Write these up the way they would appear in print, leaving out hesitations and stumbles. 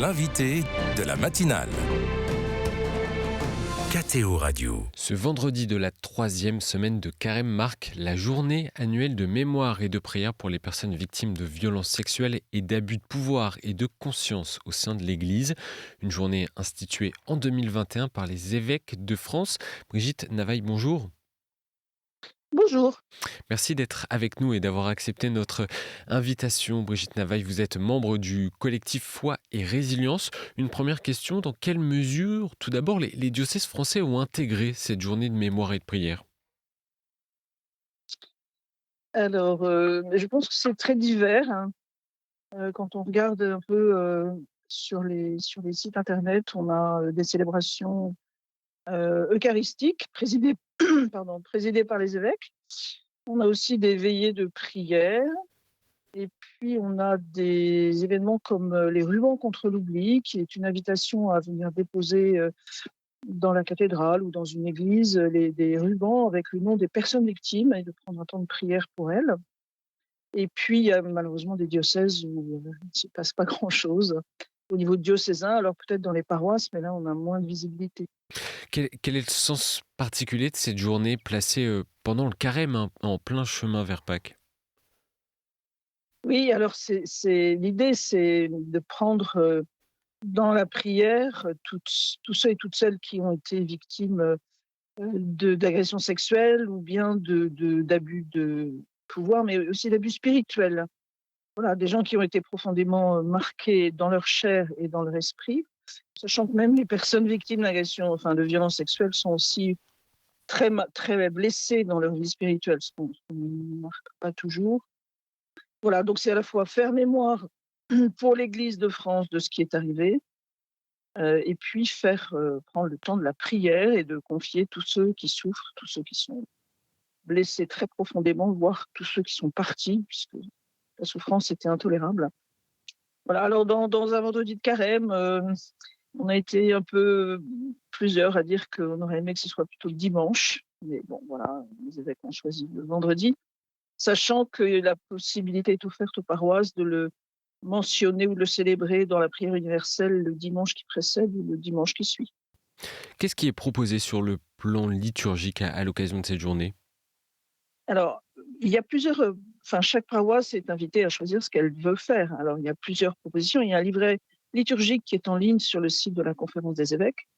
l'invité de la matinale. KTO Radio. Ce vendredi de la 3e semaine de Carême marque la journée annuelle de mémoire et de prière pour les personnes victimes de violences sexuelles et d'abus de pouvoir et de conscience au sein de l'Église. Une journée instituée en 2021 par les évêques de France. Brigitte Navaille, bonjour. Bonjour. Merci d'être avec nous et d'avoir accepté notre invitation. Brigitte Navaille, vous êtes membre du collectif Foi et Résilience. Une première question, dans quelle mesure, tout d'abord, les diocèses français ont intégré cette journée de mémoire et de prière ? Alors, je pense que c'est très divers. Quand on regarde un peu sur les sites internet, on a des célébrations eucharistiques présidées par les évêques. On a aussi des veillées de prière. Et puis, on a des événements comme les rubans contre l'oubli, qui est une invitation à venir déposer dans la cathédrale ou dans une église des rubans avec le nom des personnes victimes et de prendre un temps de prière pour elles. Et puis, il y a malheureusement des diocèses où il ne se passe pas grand-chose. Au niveau diocésain, alors peut-être dans les paroisses, mais là, on a moins de visibilité. Quel est le sens particulier de cette journée placée pendant le carême, en plein chemin vers Pâques ? Oui, alors l'idée, c'est de prendre dans la prière tous ceux et toutes celles qui ont été victimes d'agressions sexuelles ou bien d'abus de pouvoir, mais aussi d'abus spirituels. Voilà, des gens qui ont été profondément marqués dans leur chair et dans leur esprit, sachant que même les personnes victimes d'agressions, de violences sexuelles sont aussi très blessées dans leur vie spirituelle, ce qu'on ne marque pas toujours. Voilà, donc c'est à la fois faire mémoire pour l'Église de France de ce qui est arrivé, et puis prendre le temps de la prière et de confier tous ceux qui souffrent, tous ceux qui sont blessés très profondément, voire tous ceux qui sont partis, puisque la souffrance était intolérable. Voilà, alors dans un vendredi de carême, on a été un peu plusieurs à dire qu'on aurait aimé que ce soit plutôt le dimanche, mais bon, voilà, les évêques ont choisi le vendredi, sachant que la possibilité est offerte aux paroisses de le mentionner ou de le célébrer dans la prière universelle le dimanche qui précède ou le dimanche qui suit. Qu'est-ce qui est proposé sur le plan liturgique à l'occasion de cette journée ? Alors, il y a chaque paroisse est invitée à choisir ce qu'elle veut faire. Alors, il y a plusieurs propositions. Il y a un livret liturgique qui est en ligne sur le site de la Conférence des évêques.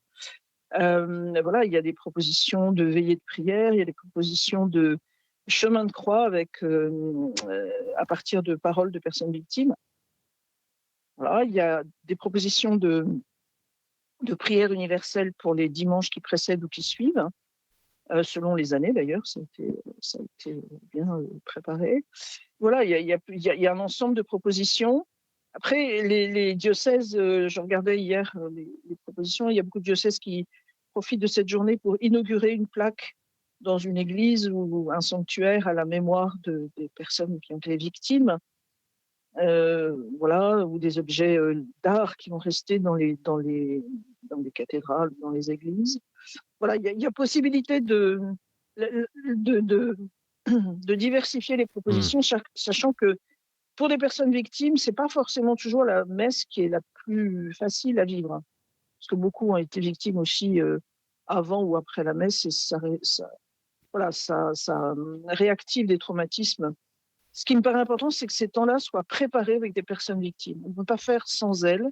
Voilà, il y a des propositions de veillée de prière, il y a des propositions de chemin de croix à partir de paroles de personnes victimes. Voilà, il y a des propositions de prière universelle pour les dimanches qui précèdent ou qui suivent, selon les années d'ailleurs, ça a été bien préparé. Voilà, il y a un ensemble de propositions. Après, les diocèses, je regardais hier les propositions, il y a beaucoup de diocèses qui profitent de cette journée pour inaugurer une plaque dans une église ou un sanctuaire à la mémoire des personnes qui ont été victimes. Voilà, ou des objets d'art qui vont rester dans les cathédrales, dans les églises. Voilà, il y a possibilité de diversifier les propositions, sachant que pour des personnes victimes, c'est pas forcément toujours la messe qui est la plus facile à vivre, parce que beaucoup ont été victimes aussi avant ou après la messe, et ça réactive des traumatismes. Ce qui me paraît important, c'est que ces temps-là soient préparés avec des personnes victimes. On ne peut pas faire sans elles,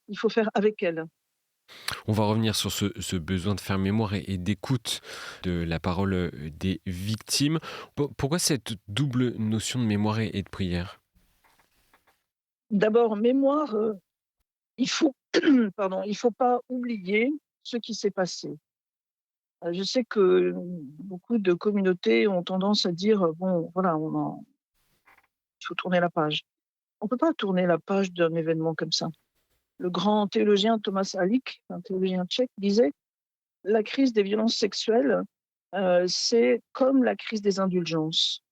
il faut faire avec elles. On va revenir sur ce besoin de faire mémoire et d'écoute de la parole des victimes. Pourquoi cette double notion de mémoire et de prière ? D'abord, mémoire, il faut pas oublier ce qui s'est passé. Je sais que beaucoup de communautés ont tendance à dire bon, voilà, il faut tourner la page. On ne peut pas tourner la page d'un événement comme ça. Le grand théologien Thomas Halík, un théologien tchèque, disait la crise des violences sexuelles, c'est comme la crise des indulgences.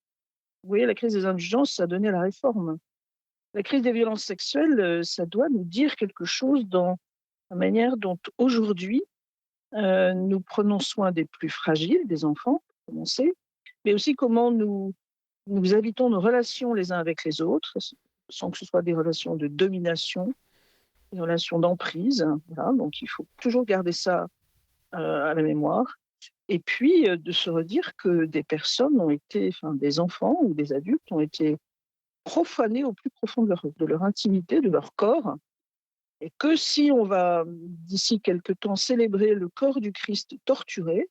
Vous voyez, la crise des indulgences, ça a donné la réforme. La crise des violences sexuelles, ça doit nous dire quelque chose dans la manière dont aujourd'hui nous prenons soin des plus fragiles, des enfants, pour commencer, mais aussi comment nous habitons nos relations les uns avec les autres, sans que ce soit des relations de domination, les relations d'emprise, voilà, donc il faut toujours garder ça, à la mémoire et puis, de se redire que des personnes ont été enfin des enfants ou des adultes ont été profanés au plus profond de leur intimité, de leur corps et que si on va, d'ici quelque temps, célébrer le corps du Christ torturé,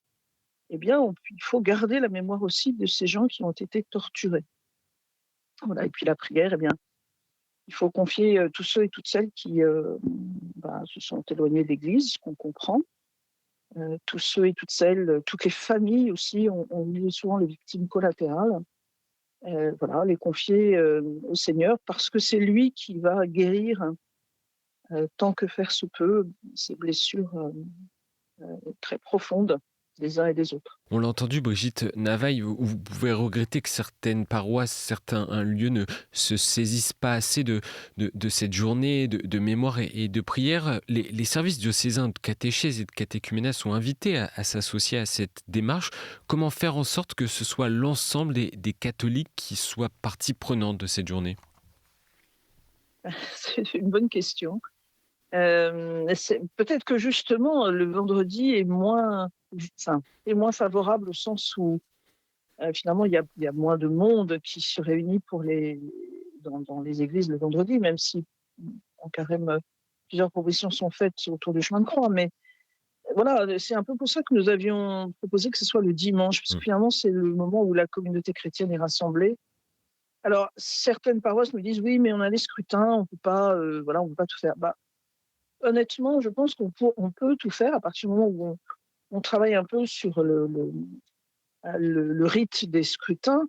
eh bien, il faut garder la mémoire aussi de ces gens qui ont été torturés. Voilà, et puis la prière, eh bien, il faut confier tous ceux et toutes celles qui se sont éloignés de l'Église, ce qu'on comprend. Tous ceux et toutes celles, toutes les familles aussi ont eu souvent les victimes collatérales. Voilà, les confier au Seigneur parce que c'est lui qui va guérir tant que faire se peut ces blessures très profondes des uns et des autres. On l'a entendu, Brigitte Navaille, vous pouvez regretter que certaines paroisses, certains lieux ne se saisissent pas assez de cette journée de mémoire et de prière. Les services diocésains de catéchèse et de catéchuménat sont invités à s'associer à cette démarche. Comment faire en sorte que ce soit l'ensemble des catholiques qui soient partie prenante de cette journée ? C'est une bonne question. Peut-être que justement le vendredi est moins favorable au sens où finalement il y a moins de monde qui se réunit dans les églises le vendredi, même si en carême plusieurs propositions sont faites autour du chemin de croix. Mais voilà, c'est un peu pour ça que nous avions proposé que ce soit le dimanche, parce que finalement c'est le moment où la communauté chrétienne est rassemblée. Alors certaines paroisses nous disent oui, mais on a les scrutins, on peut pas tout faire. Honnêtement, je pense qu'on peut tout faire à partir du moment où on travaille un peu sur le rite des scrutins.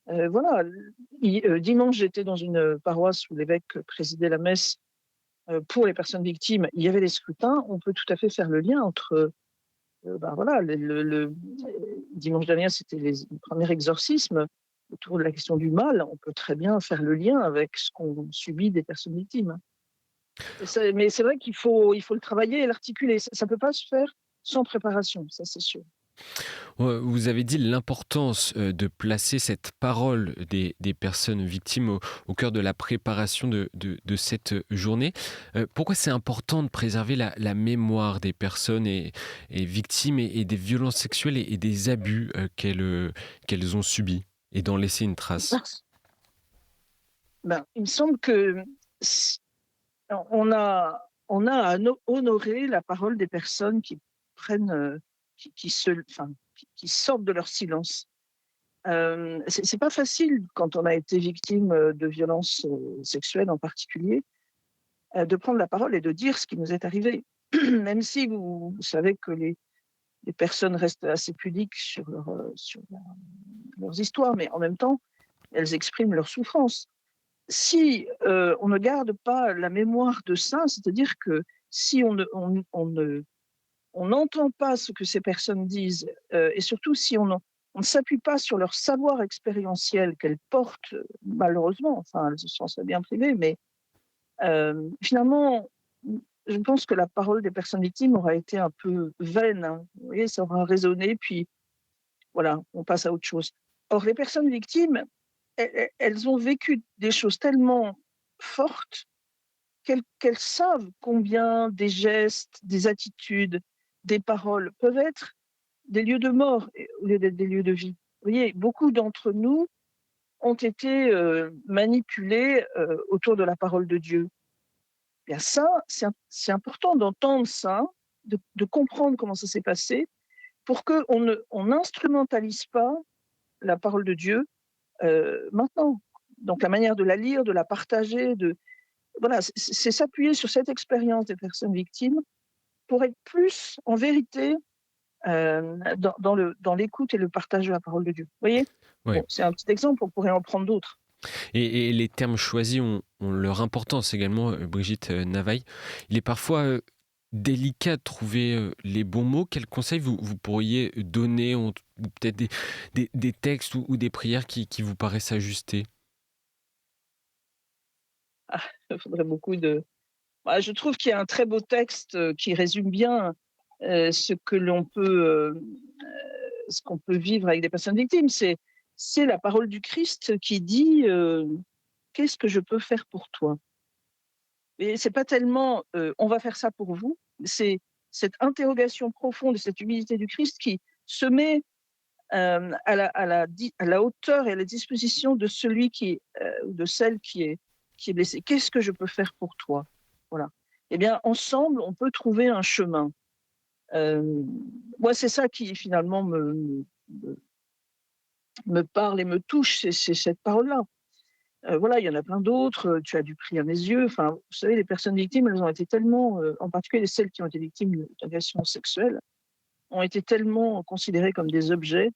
Voilà, dimanche, j'étais dans une paroisse où l'évêque présidait la messe pour les personnes victimes. Il y avait les scrutins. On peut tout à fait faire le lien entre, dimanche dernier, c'était le premier exorcisme autour de la question du mal. On peut très bien faire le lien avec ce qu'ont subi des personnes victimes. Mais c'est vrai qu'il faut le travailler et l'articuler. Ça ne peut pas se faire sans préparation, ça c'est sûr. Vous avez dit l'importance de placer cette parole des personnes victimes au cœur de la préparation de cette journée. Pourquoi c'est important de préserver la mémoire des personnes et victimes et des violences sexuelles et des abus qu'elles ont subis et d'en laisser une trace ? Il me semble que on a à honorer la parole des personnes qui prennent, qui sortent de leur silence. C'est pas facile quand on a été victime de violences sexuelles en particulier, de prendre la parole et de dire ce qui nous est arrivé. Même si vous savez que les personnes restent assez pudiques sur leurs histoires, mais en même temps, elles expriment leur souffrance. Si on ne garde pas la mémoire de ça, c'est-à-dire que si on n'entend pas ce que ces personnes disent, et surtout si on ne s'appuie pas sur leur savoir expérientiel qu'elles portent, malheureusement, enfin elles s'en seraient bien privées, mais finalement, je pense que la parole des personnes victimes aura été un peu vaine. Hein. Vous voyez, ça aura résonné, puis voilà, on passe à autre chose. Or, les personnes victimes, elles ont vécu des choses tellement fortes qu'elles savent combien des gestes, des attitudes, des paroles peuvent être des lieux de mort au lieu d'être des lieux de vie. Vous voyez, beaucoup d'entre nous ont été manipulés autour de la parole de Dieu. Bien ça, c'est important d'entendre ça, de comprendre comment ça s'est passé, pour qu'on n'instrumentalise pas la parole de Dieu maintenant. Donc la manière de la lire, de la partager, voilà, c'est s'appuyer sur cette expérience des personnes victimes pour être plus, en vérité, dans l'écoute et le partage de la parole de Dieu. Vous voyez ? Oui. Bon, c'est un petit exemple, on pourrait en prendre d'autres. Et les termes choisis ont leur importance également, Brigitte Navaille. Il est parfois délicat de trouver les bons mots. Quels conseils vous pourriez donner, ou peut-être des textes ou des prières qui vous paraissent ajustés ? Il faudrait beaucoup de... je trouve qu'il y a un très beau texte qui résume bien ce qu'on peut vivre avec des personnes victimes. C'est la parole du Christ qui dit qu'est-ce que je peux faire pour toi ? Et c'est pas tellement, «On va faire ça pour vous», c'est cette interrogation profonde et cette humilité du Christ qui se met, à la hauteur et à la disposition de celui ou de celle qui est blessée. «Qu'est-ce que je peux faire pour toi?» Voilà. Eh bien, ensemble, on peut trouver un chemin. Moi, c'est ça qui finalement me me parle et me touche, c'est cette parole-là. Voilà, il y en a plein d'autres, tu as du prix à mes yeux. Enfin, vous savez, les personnes victimes, elles ont été tellement, en particulier celles qui ont été victimes d'agressions sexuelles, ont été tellement considérées comme des objets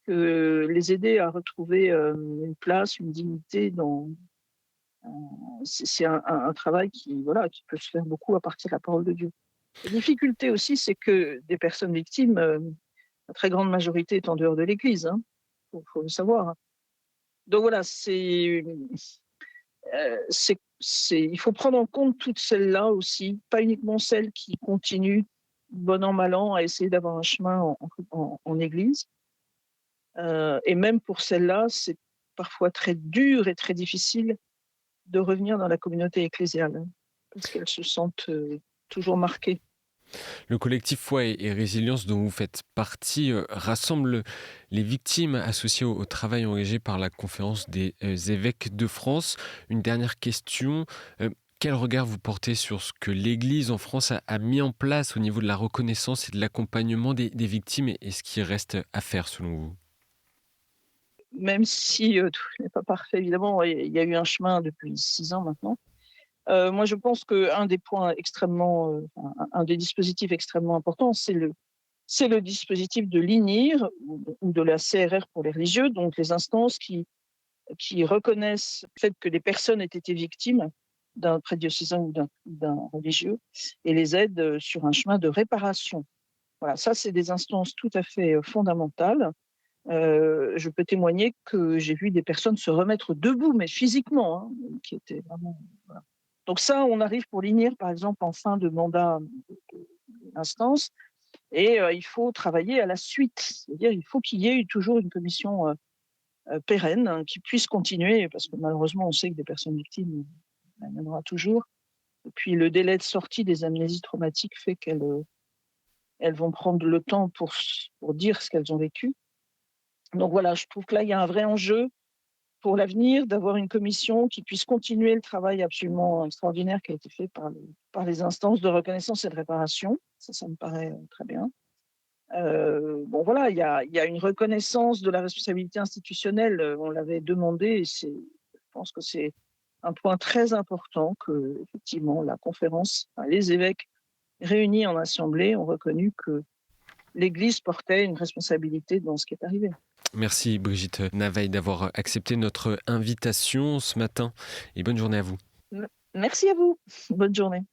que les aider à retrouver, une place, une dignité c'est un travail qui, voilà, qui peut se faire beaucoup à partir de la parole de Dieu. La difficulté aussi, c'est que des personnes victimes, la très grande majorité est en dehors de l'Église, hein, faut le savoir, hein. Donc voilà, il faut prendre en compte toutes celles-là aussi, pas uniquement celles qui continuent, bon an, mal an, à essayer d'avoir un chemin en Église. Et même pour celles-là, c'est parfois très dur et très difficile de revenir dans la communauté ecclésiale, hein, parce qu'elles se sentent toujours marquées. Le collectif Foi et Résilience dont vous faites partie rassemble les victimes associées au travail engagé par la Conférence des évêques de France. Une dernière question. Quel regard vous portez sur ce que l'Église en France a mis en place au niveau de la reconnaissance et de l'accompagnement des victimes et ce qui reste à faire selon vous? Même si tout n'est pas parfait, évidemment, il y a eu un chemin depuis 6 ans maintenant. Moi, je pense qu'un des points extrêmement, un des dispositifs extrêmement importants, c'est le dispositif de l'INIR ou de la CRR pour les religieux, donc les instances qui reconnaissent le fait que des personnes aient été victimes d'un prêtre diocésain ou d'un religieux et les aident sur un chemin de réparation. Voilà, ça, c'est des instances tout à fait fondamentales. Je peux témoigner que j'ai vu des personnes se remettre debout, mais physiquement, hein, qui étaient vraiment, voilà. Donc ça, on arrive pour l'INIR, par exemple, en fin de mandat d'instance, et il faut travailler à la suite. C'est-à-dire, il faut qu'il y ait toujours une commission pérenne, hein, qui puisse continuer, parce que malheureusement, on sait que des personnes victimes, il y en aura toujours. Et puis le délai de sortie des amnésies traumatiques fait elles vont prendre le temps pour dire ce qu'elles ont vécu. Donc voilà, je trouve que là, il y a un vrai enjeu pour l'avenir d'avoir une commission qui puisse continuer le travail absolument extraordinaire qui a été fait par les instances de reconnaissance et de réparation. Ça me paraît très bien. Bon voilà, il y a une reconnaissance de la responsabilité institutionnelle, on l'avait demandé et je pense que c'est un point très important que, effectivement, la conférence, enfin, les évêques réunis en assemblée ont reconnu que l'Église portait une responsabilité dans ce qui est arrivé. Merci Brigitte Navaille d'avoir accepté notre invitation ce matin et bonne journée à vous. Merci à vous. Bonne journée.